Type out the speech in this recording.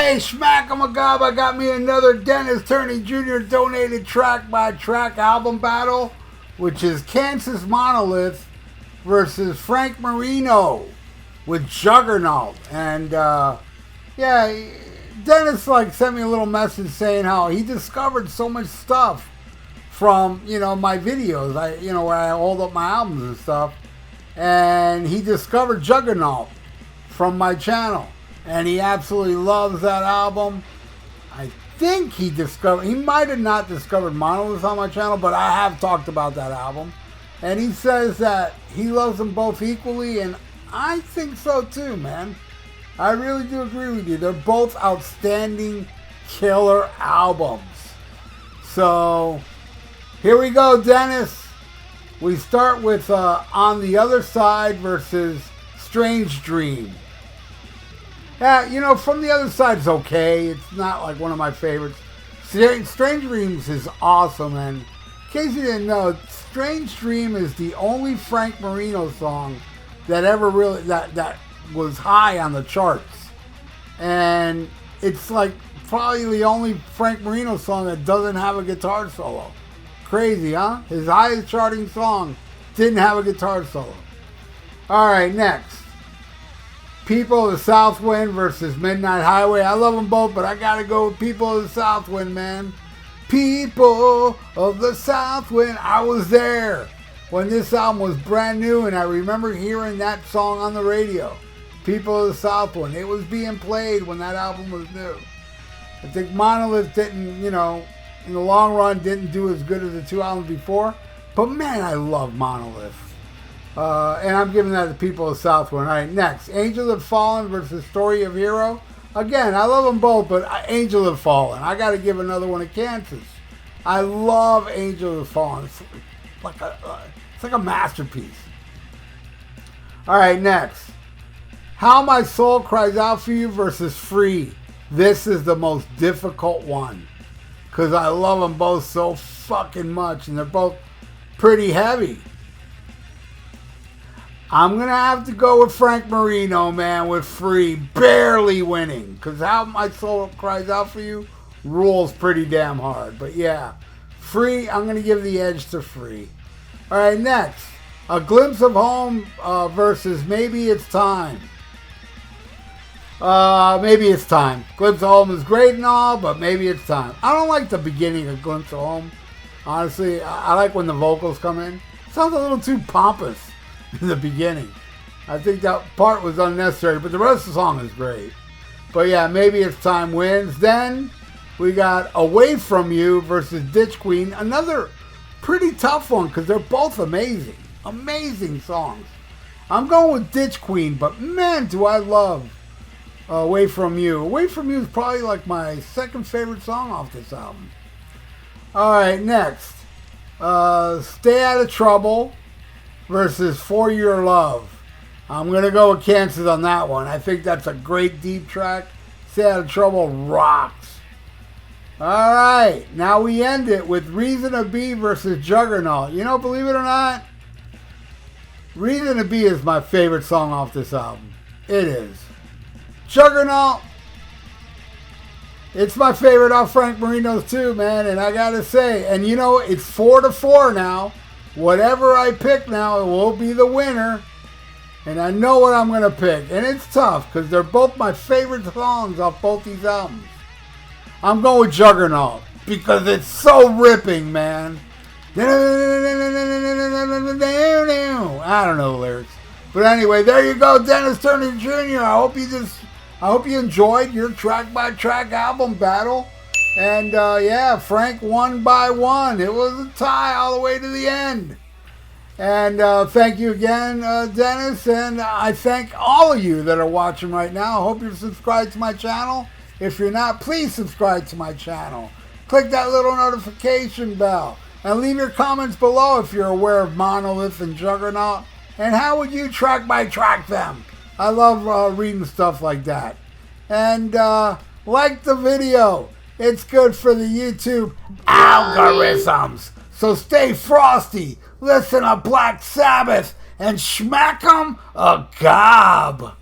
Hey, smack 'em a gob, I got me another Dennis Turny Jr. donated track by track album battle, which is Kansas Monolith versus Frank Marino with Juggernaut. And yeah, Dennis sent me a little message saying how he discovered so much stuff from, my videos, where I hold up my albums and stuff. And he discovered Juggernaut from my channel. And he absolutely loves that album. I think he might have not discovered Monolith on my channel, but I have talked about that album. And he says that he loves them both equally, and I think so too, man. I really do agree with you. They're both outstanding killer albums. So, here we go, Dennis. We start with On the Other Side versus Strange Dream. Yeah, From the Other Side's okay. It's not like one of my favorites. Strange Dreams is awesome, and in case you didn't know, Strange Dream is the only Frank Marino song that ever really that was high on the charts. And it's probably the only Frank Marino song that doesn't have a guitar solo. Crazy, huh? His highest charting song didn't have a guitar solo. Alright, next. People of the Southwind versus Midnight Highway. I love them both, but I gotta go with People of the Southwind, man. People of the Southwind. I was there when this album was brand new, and I remember hearing that song on the radio. People of the Southwind. It was being played when that album was new. I think Monolith didn't, in the long run, didn't do as good as the two albums before. But man, I love Monolith. And I'm giving that to People of Southwind. All right, next. Angel Have Fallen versus Story of Hero. Again, I love them both, but Angel Have Fallen. I got to give another one to Kansas. I love Angel Have Fallen. It's like a masterpiece. All right, next. How My Soul Cries Out For You versus Free. This is the most difficult one, because I love them both so fucking much, and they're both pretty heavy. I'm going to have to go with Frank Marino, man, with Free. Barely winning. Because How My Soul Cries Out For You rules pretty damn hard. But yeah, Free, I'm going to give the edge to Free. All right, next. A Glimpse of Home versus Maybe It's Time. Maybe It's Time. Glimpse of Home is great and all, but Maybe It's Time. I don't like the beginning of Glimpse of Home. Honestly, I like when the vocals come in. Sounds a little too pompous in the beginning. I think that part was unnecessary, but the rest of the song is great. But yeah, Maybe It's Time wins. Then we got Away From You versus Ditch Queen. Another pretty tough one, because they're both amazing. Amazing songs. I'm going with Ditch Queen, but man, do I love Away From You. Away From You is probably my second favorite song off this album. Alright, next. Stay Out of Trouble versus For Your Love. I'm going to go with Kansas on that one. I think that's a great deep track. Stay Out of Trouble rocks. Alright, now we end it with Reason to Be versus Juggernaut. Believe it or not, Reason to Be is my favorite song off this album. It is. Juggernaut, it's my favorite off Frank Marino's too, man. And I got to say, and it's 4-4 now. Whatever I pick now, it will be the winner. And I know what I'm going to pick. And it's tough, because they're both my favorite songs off both these albums. I'm going with Juggernaut, because it's so ripping, man. I don't know the lyrics. But anyway, there you go, Dennis Turny Jr. I hope you enjoyed your track-by-track album battle. And, yeah, Frank won by one. It was a tie all the way to the end. And thank you again, Dennis. And I thank all of you that are watching right now. I hope you're subscribed to my channel. If you're not, please subscribe to my channel. Click that little notification bell. And leave your comments below if you're aware of Monolith and Juggernaut. And how would you track-by-track them? I love reading stuff like that. And like the video. It's good for the YouTube algorithms. So stay frosty, listen to Black Sabbath, and smack 'em a gob.